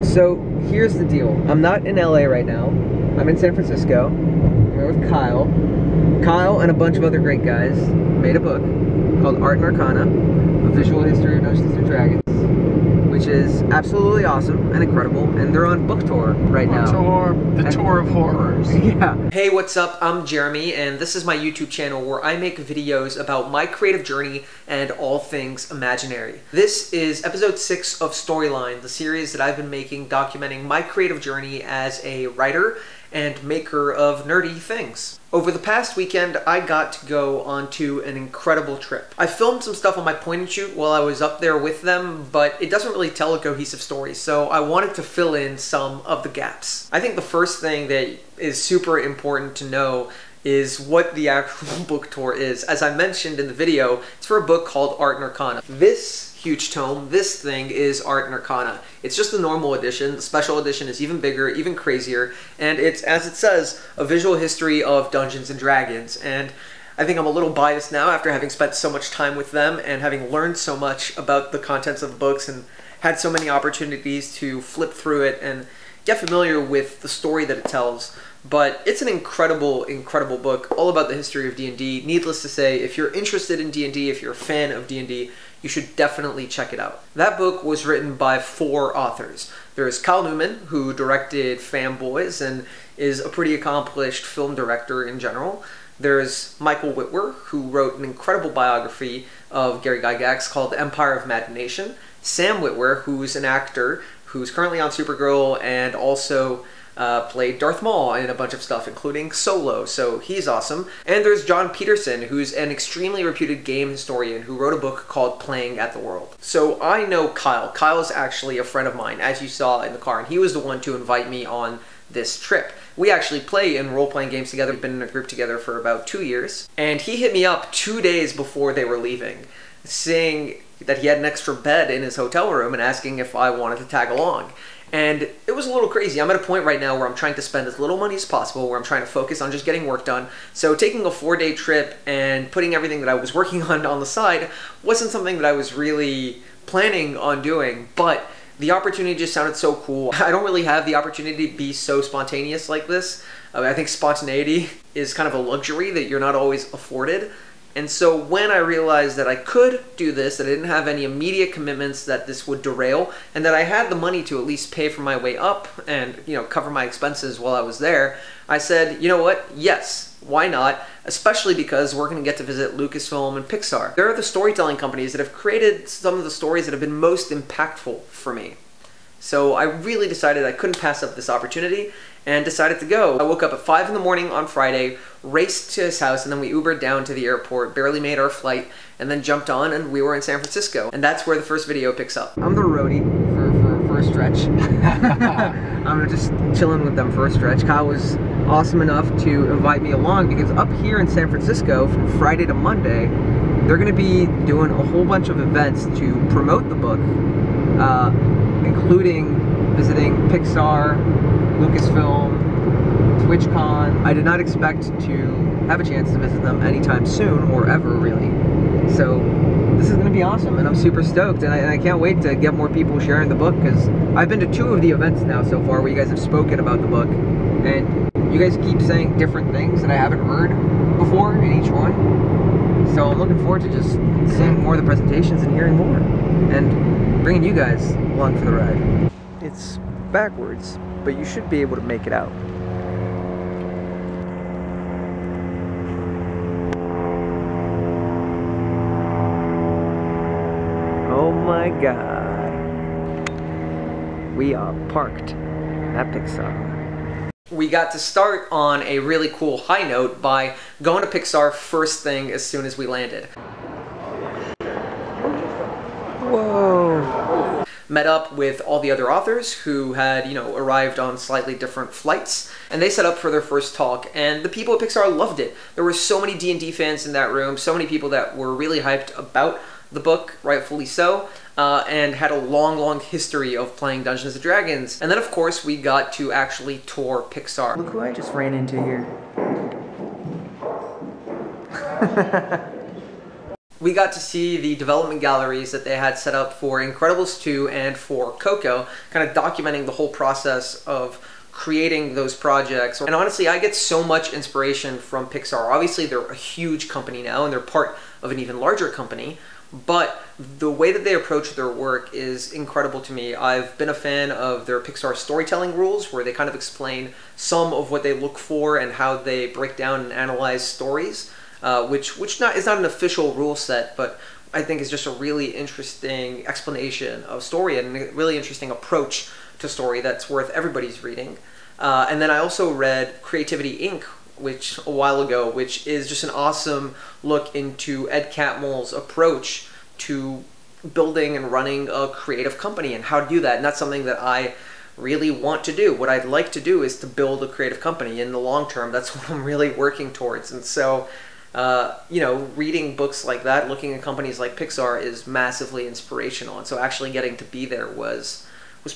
So here's the deal. I'm not in LA right now. I'm in San Francisco. I'm here with Kyle. Kyle and a bunch of other great guys made a book called Art Arcana, A Visual History of Dungeons and Dragons, which is absolutely awesome and incredible, and they're on book tour right now. The tour of horrors. Yeah. Hey, what's up? I'm Jeremy, and this is my YouTube channel where I make videos about my creative journey and all things imaginary. This is episode 6 of Storyline, the series that I've been making documenting my creative journey as a writer and maker of nerdy things. Over the past weekend, I got to go onto an incredible trip. I filmed some stuff on my point and shoot while I was up there with them, but it doesn't really tell a cohesive story, so I wanted to fill in some of the gaps. I think the first thing that is super important to know is what the actual book tour is. As I mentioned in the video, it's for a book called Art Arcana. This huge tome, this thing is Art Arcana. It's just the normal edition. The special edition is even bigger, even crazier, and it's, as it says, a visual history of Dungeons and Dragons. And I think I'm a little biased now after having spent so much time with them and having learned so much about the contents of the books and had so many opportunities to flip through it and get familiar with the story that it tells. But it's an incredible, incredible book all about the history of D&D. Needless to say, if you're interested in D&D, if you're a fan of D&D, you should definitely check it out. That book was written by 4 authors. There's Kyle Newman, who directed Fanboys and is a pretty accomplished film director in general. There's Michael Whitwer, who wrote an incredible biography of Gary Gygax called Empire of Imagination. Sam Whitwer, who's an actor who's currently on Supergirl and also played Darth Maul in a bunch of stuff, including Solo, so he's awesome. And there's John Peterson, who's an extremely reputed game historian who wrote a book called Playing at the World. So I know Kyle. Kyle's actually a friend of mine, as you saw in the car, and he was the one to invite me on this trip. We actually play in role-playing games together. We've been in a group together for about 2 years. And he hit me up 2 days before they were leaving, saying that he had an extra bed in his hotel room and asking if I wanted to tag along. And it was a little crazy. I'm at a point right now where I'm trying to spend as little money as possible, where I'm trying to focus on just getting work done. So taking a 4-day trip and putting everything that I was working on the side wasn't something that I was really planning on doing, but the opportunity just sounded so cool. I don't really have the opportunity to be so spontaneous like this. I think spontaneity is kind of a luxury that you're not always afforded. And so when I realized that I could do this, that I didn't have any immediate commitments that this would derail, and that I had the money to at least pay for my way up and, you know, cover my expenses while I was there, I said, you know what, yes, why not? Especially because we're going to get to visit Lucasfilm and Pixar. They're the storytelling companies that have created some of the stories that have been most impactful for me. So I really decided I couldn't pass up this opportunity and decided to go. I woke up at 5 in the morning on Friday, raced to his house, and then we Ubered down to the airport, barely made our flight, and then jumped on and we were in San Francisco. And that's where the first video picks up. I'm the roadie for a stretch. I'm just chilling with them for a stretch. Kyle was awesome enough to invite me along because up here in San Francisco from Friday to Monday, they're gonna be doing a whole bunch of events to promote the book, including visiting Pixar, Lucasfilm, TwitchCon. I did not expect to have a chance to visit them anytime soon, or ever really. So this is going to be awesome, and I'm super stoked, and I can't wait to get more people sharing the book, because I've been to 2 of the events now so far where you guys have spoken about the book, and you guys keep saying different things that I haven't heard before in each one. So I'm looking forward to just seeing more of the presentations and hearing more, and bringing you guys along for the ride. It's backwards, but you should be able to make it out. Oh my god. We are parked at Pixar. We got to start on a really cool high note by going to Pixar first thing as soon as we landed. Whoa. Met up with all the other authors who had, you know, arrived on slightly different flights, and they set up for their first talk, and the people at Pixar loved it. There were so many D&D fans in that room, so many people that were really hyped about the book, rightfully so, and had a long, long history of playing Dungeons & Dragons. And then, of course, we got to actually tour Pixar. Look who I just ran into here. we got to see the development galleries that they had set up for Incredibles 2 and for Coco, kind of documenting the whole process of creating those projects. And honestly, I get so much inspiration from Pixar. Obviously, they're a huge company now, and they're part of an even larger company, but the way that they approach their work is incredible to me. I've been a fan of their Pixar storytelling rules, where they kind of explain some of what they look for and how they break down and analyze stories. Which is not an official rule set, but I think is just a really interesting explanation of story and a really interesting approach to story that's worth everybody's reading. And then I also read Creativity Inc., which a while ago, which is just an awesome look into Ed Catmull's approach to building and running a creative company and how to do that. And that's something that I really want to do. What I'd like to do is to build a creative company in the long term. That's what I'm really working towards. And so you know, reading books like that, looking at companies like Pixar is massively inspirational, and so actually getting to be there was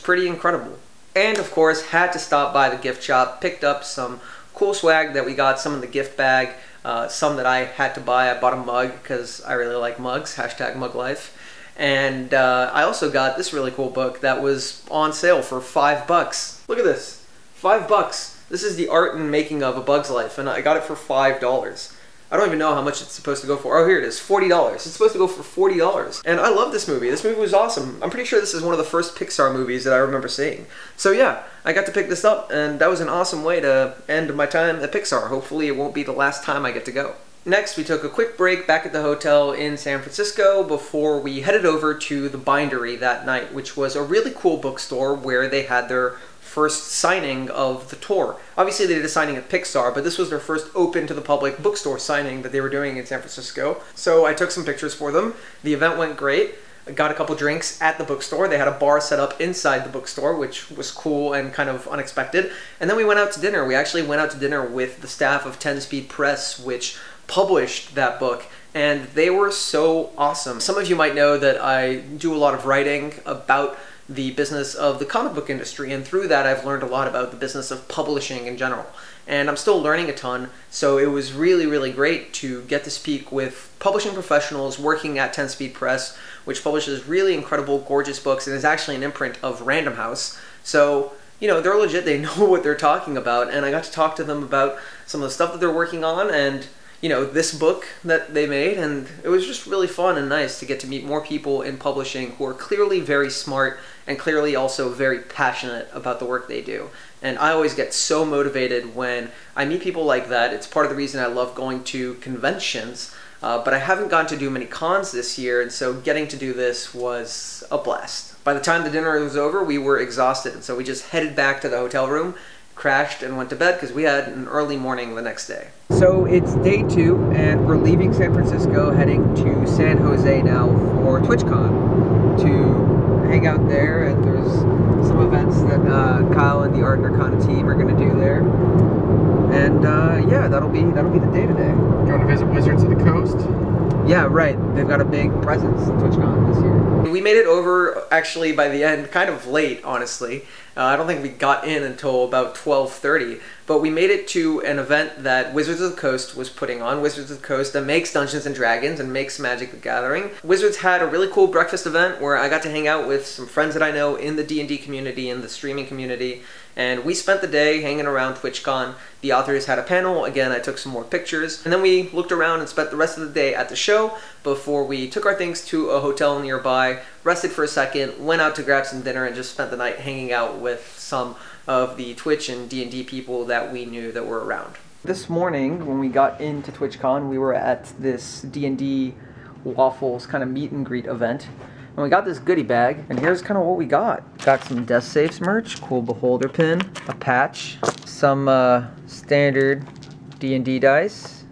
pretty incredible. And of course, had to stop by the gift shop, picked up some cool swag that we got, some in the gift bag, some that I had to buy. I bought a mug because I really like mugs, hashtag mug life. And I also got this really cool book that was on sale for $5. Look at this, $5. This is The Art and Making of A Bug's Life, and I got it for $5. I don't even know how much it's supposed to go for. Oh, here it is, $40. It's supposed to go for $40. And I love this movie. This movie was awesome. I'm pretty sure this is one of the first Pixar movies that I remember seeing. So yeah, I got to pick this up, and that was an awesome way to end my time at Pixar. Hopefully it won't be the last time I get to go. Next, we took a quick break back at the hotel in San Francisco before we headed over to the Bindery that night, which was a really cool bookstore where they had their first signing of the tour. Obviously they did a signing at Pixar, but this was their first open to the public bookstore signing that they were doing in San Francisco. So I took some pictures for them. The event went great. I got a couple drinks at the bookstore. They had a bar set up inside the bookstore, which was cool and kind of unexpected. And then we went out to dinner. We actually went out to dinner with the staff of 10 Speed Press, which published that book, and they were so awesome. Some of you might know that I do a lot of writing about the business of the comic book industry, and through that I've learned a lot about the business of publishing in general. And I'm still learning a ton, so it was really, really great to get to speak with publishing professionals working at 10 Speed Press, which publishes really incredible, gorgeous books, and is actually an imprint of Random House. So, you know, they're legit, they know what they're talking about, and I got to talk to them about some of the stuff that they're working on, and you know, this book that they made, and it was just really fun and nice to get to meet more people in publishing who are clearly very smart and clearly also very passionate about the work they do. And I always get so motivated when I meet people like that. It's part of the reason I love going to conventions, but I haven't gotten to do many cons this year, and so getting to do this was a blast. By the time the dinner was over, we were exhausted, and so we just headed back to the hotel room, crashed, and went to bed because we had an early morning the next day. So it's day 2, and we're leaving San Francisco, heading to San Jose now for TwitchCon to hang out there, and there's some events that Kyle and the Art Arcana team are going to do there. And yeah, that'll be the day today. You want to visit Wizards of the Coast? Yeah, right. They've got a big presence at TwitchCon this year. We made it over, actually, by the end, kind of late, honestly. I don't think we got in until about 12:30, but we made it to an event that Wizards of the Coast was putting on. Wizards of the Coast that makes Dungeons & Dragons and makes Magic the Gathering. Wizards had a really cool breakfast event where I got to hang out with some friends that I know in the D&D community and the streaming community, and we spent the day hanging around TwitchCon. The authors had a panel. Again, I took some more pictures, and then we looked around and spent the rest of the day at the show before we took our things to a hotel nearby, rested for a second, went out to grab some dinner, and just spent the night hanging out with some of the Twitch and D&D people that we knew that were around. This morning, when we got into TwitchCon, we were at this D&D Waffles kind of meet and greet event. And we got this goodie bag, and here's kind of what we got. Got some Death Safes merch, cool beholder pin, a patch, some standard D&D dice.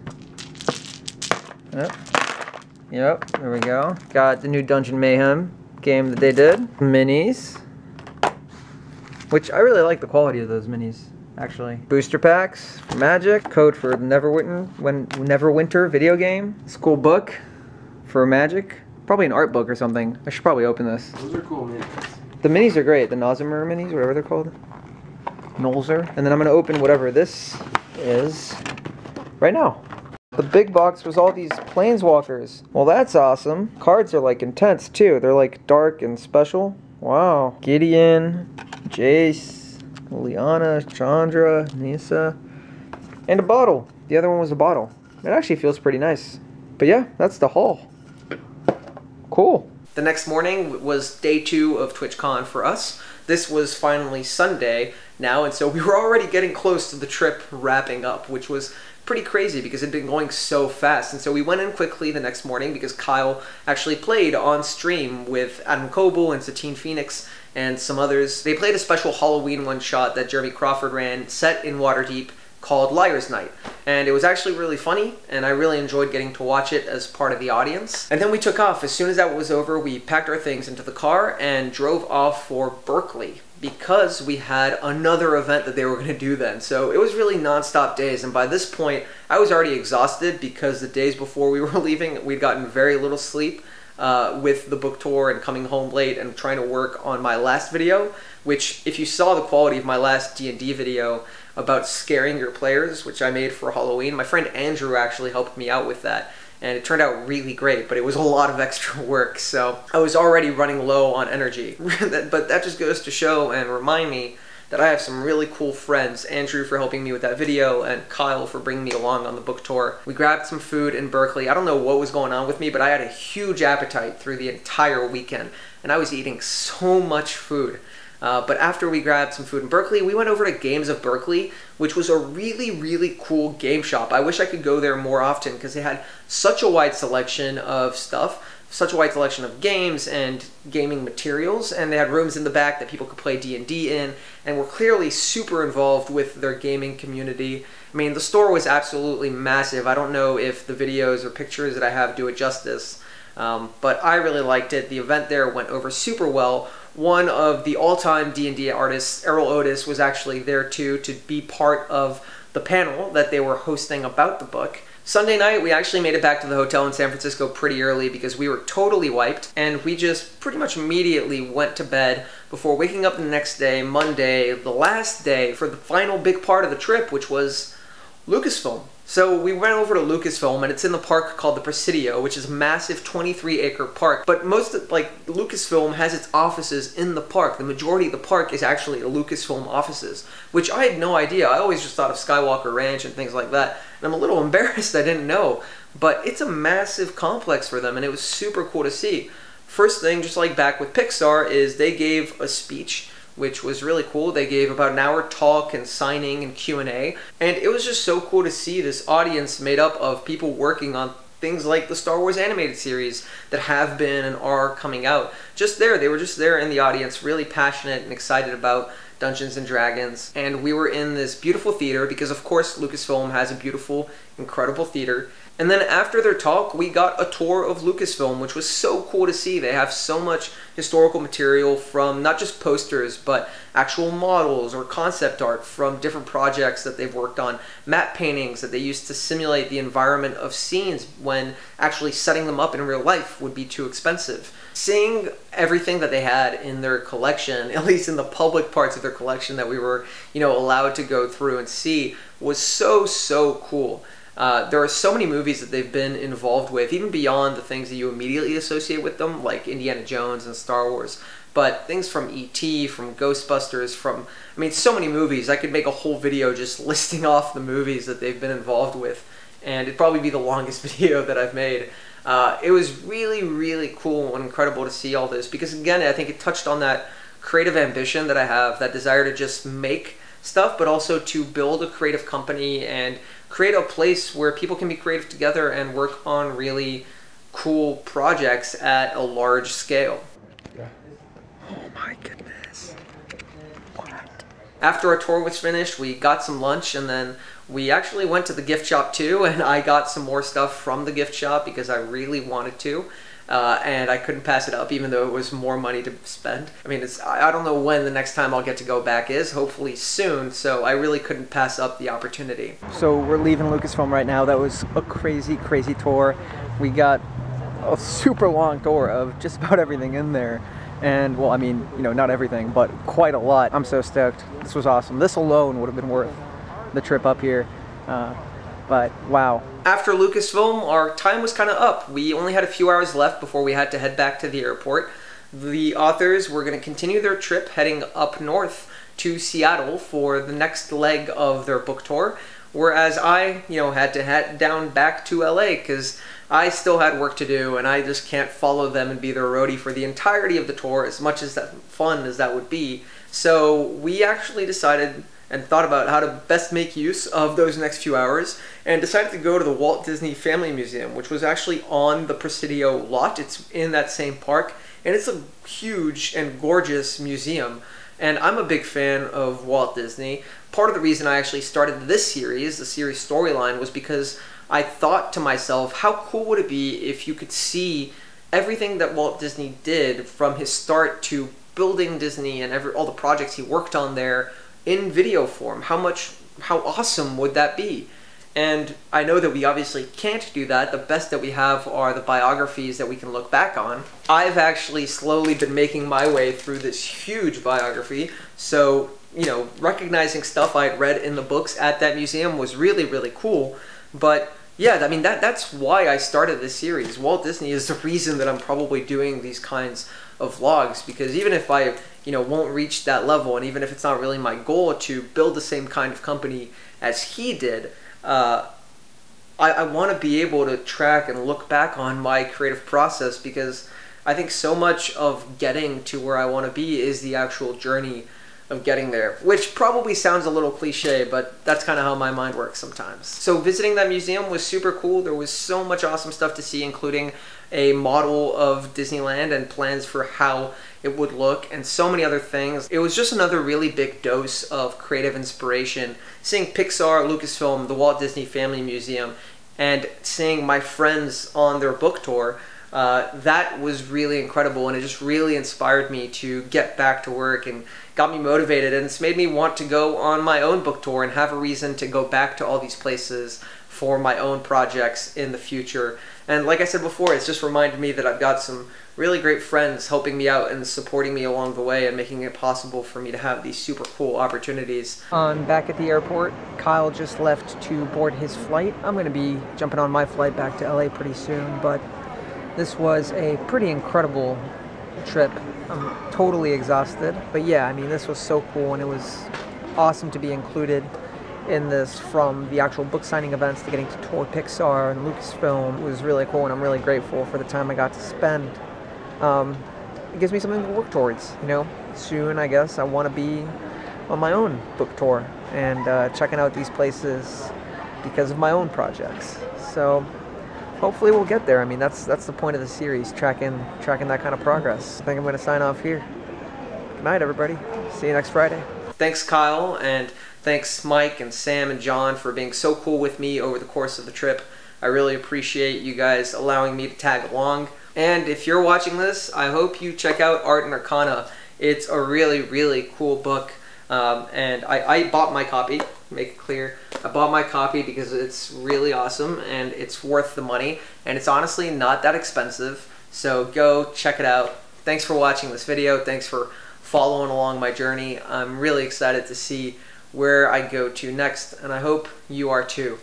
Yep, there we go. Got the new Dungeon Mayhem game that they did. Minis, which I really like the quality of those minis, actually. Booster packs for Magic, code for the Neverwinter video game. This cool book for Magic. Probably an art book or something. I should probably open this. Those are cool minis. The minis are great. The Nosmer minis, whatever they're called. Nolzer. And then I'm going to open whatever this is right now. The big box was all these planeswalkers. Well, that's awesome. Cards are like intense too. They're like dark and special. Wow. Gideon, Jace, Liliana, Chandra, Nissa, and a bottle. The other one was a bottle. It actually feels pretty nice. But yeah, that's the haul. Cool. The next morning was day 2 of TwitchCon for us. This was finally Sunday now, and so we were already getting close to the trip wrapping up, which was pretty crazy because it had been going so fast. And so we went in quickly the next morning because Kyle actually played on stream with Adam Coble and Satine Phoenix and some others. They played a special Halloween one-shot that Jeremy Crawford ran set in Waterdeep called Liar's Night. And it was actually really funny, and I really enjoyed getting to watch it as part of the audience. And then we took off. As soon as that was over, we packed our things into the car and drove off for Berkeley because we had another event that they were going to do then. So it was really non-stop days, and by this point, I was already exhausted because the days before we were leaving, we'd gotten very little sleep with the book tour and coming home late and trying to work on my last video, which if you saw the quality of my last D&D video about scaring your players, which I made for Halloween, my friend Andrew actually helped me out with that, and it turned out really great, but it was a lot of extra work, so I was already running low on energy. But that just goes to show and remind me that I have some really cool friends, Andrew for helping me with that video, and Kyle for bringing me along on the book tour. We grabbed some food in Berkeley. I don't know what was going on with me, but I had a huge appetite through the entire weekend, and I was eating so much food. But after we grabbed some food in Berkeley, we went over to Games of Berkeley, which was a really, really cool game shop. I wish I could go there more often because they had such a wide selection of stuff, such a wide selection of games and gaming materials, and they had rooms in the back that people could play D&D in, and were clearly super involved with their gaming community. I mean, the store was absolutely massive. I don't know if the videos or pictures that I have do it justice, but I really liked it. The event there went over super well. One of the all-time D&D artists, Errol Otis, was actually there too to be part of the panel that they were hosting about the book. Sunday night, we actually made it back to the hotel in San Francisco pretty early because we were totally wiped, and we just pretty much immediately went to bed before waking up the next day, Monday, the last day for the final big part of the trip, which was Lucasfilm. So we went over to Lucasfilm, and it's in the park called the Presidio, which is a massive 23-acre park. But Lucasfilm has its offices in the park. The majority of the park is actually the Lucasfilm offices, which I had no idea. I always just thought of Skywalker Ranch and things like that. And I'm a little embarrassed I didn't know. But it's a massive complex for them, and it was super cool to see. First thing, just like back with Pixar, is they gave a speech, which was really cool. They gave about an hour talk and signing and Q&A, and it was just so cool to see this audience made up of people working on things like the Star Wars animated series that have been and are coming out. They were just there in the audience, really passionate and excited about Dungeons and Dragons. And we were in this beautiful theater because of course Lucasfilm has a beautiful, incredible theater. And then after their talk, we got a tour of Lucasfilm, which was so cool to see. They have so much historical material from not just posters, but actual models or concept art from different projects that they've worked on, map paintings that they used to simulate the environment of scenes when actually setting them up in real life would be too expensive. Seeing everything that they had in their collection, at least in the public parts of their collection that we were, allowed to go through and see, was so cool. There are so many movies that they've been involved with, even beyond the things that you immediately associate with them, like Indiana Jones and Star Wars. But things from E.T., from Ghostbusters, so many movies. I could make a whole video just listing off the movies that they've been involved with, and it'd probably be the longest video that I've made. It was really cool and incredible to see all this, because again, I think it touched on that creative ambition that I have, that desire to just make stuff, but also to build a creative company and create a place where people can be creative together and work on really cool projects at a large scale. Oh my goodness. What? After our tour was finished, we got some lunch, and then we actually went to the gift shop too, and I got some more stuff from the gift shop because I really wanted to. And I couldn't pass it up, even though it was more money to spend. I don't know when the next time I'll get to go back is, hopefully soon, so I really couldn't pass up the opportunity. So we're leaving Lucasfilm right now. That was a crazy tour. We got a super long tour of just about everything in there. And, well, not everything, but quite a lot. I'm so stoked. This was awesome. This alone would have been worth the trip up here. But wow. After Lucasfilm, our time was kind of up. We only had a few hours left before we had to head back to the airport. The authors were going to continue their trip heading up north to Seattle for the next leg of their book tour, whereas I, had to head down back to LA because I still had work to do and I just can't follow them and be their roadie for the entirety of the tour, as much as that fun as that would be. So we actually decided and thought about how to best make use of those next few hours, and decided to go to the Walt Disney Family Museum, which was actually on the Presidio lot. It's in that same park, and it's a huge and gorgeous museum. And I'm a big fan of Walt Disney. Part of the reason I actually started this series, the series Storyline, was because I thought to myself, how cool would it be if you could see everything that Walt Disney did from his start to building Disney and all the projects he worked on there in video form. How awesome would that be? And I know that we obviously can't do that. The best that we have are the biographies that we can look back on. I've actually slowly been making my way through this huge biography, so recognizing stuff I'd read in the books at that museum was really, really cool. But yeah, I mean, that's why I started this series. Walt Disney is the reason that I'm probably doing these kinds of vlogs, because even if I won't reach that level, and even if it's not really my goal to build the same kind of company as he did, I want to be able to track and look back on my creative process, because I think so much of getting to where I want to be is the actual journey of getting there, which probably sounds a little cliche, but that's kind of how my mind works sometimes. So visiting that museum was super cool. There was so much awesome stuff to see, including a model of Disneyland and plans for how it would look, and so many other things. It was just another really big dose of creative inspiration. Seeing Pixar, Lucasfilm, the Walt Disney Family Museum, and seeing my friends on their book tour, that was really incredible, and it just really inspired me to get back to work and got me motivated, and it's made me want to go on my own book tour and have a reason to go back to all these places for my own projects in the future. And like I said before, it's just reminded me that I've got some really great friends helping me out and supporting me along the way and making it possible for me to have these super cool opportunities. Back at the airport, Kyle just left to board his flight. I'm going to be jumping on my flight back to LA pretty soon, but this was a pretty incredible trip. I'm totally exhausted, but yeah, I mean, this was so cool, and it was awesome to be included in this, from the actual book signing events to getting to tour Pixar and Lucasfilm. It was really cool, and I'm really grateful for the time I got to spend. It gives me something to work towards, Soon, I guess, I want to be on my own book tour and checking out these places because of my own projects. So hopefully we'll get there. I mean, that's the point of the series, tracking that kind of progress. I think I'm going to sign off here. Good night, everybody. See you next Friday. Thanks, Kyle, and thanks Mike and Sam and John for being so cool with me over the course of the trip. I really appreciate you guys allowing me to tag along. And if you're watching this, I hope you check out Art Arcana. It's a really, really cool book. And I bought my copy, make it clear. I bought my copy because it's really awesome and it's worth the money. And it's honestly not that expensive. So go check it out. Thanks for watching this video. Thanks for following along my journey. I'm really excited to see where I go to next, and I hope you are too.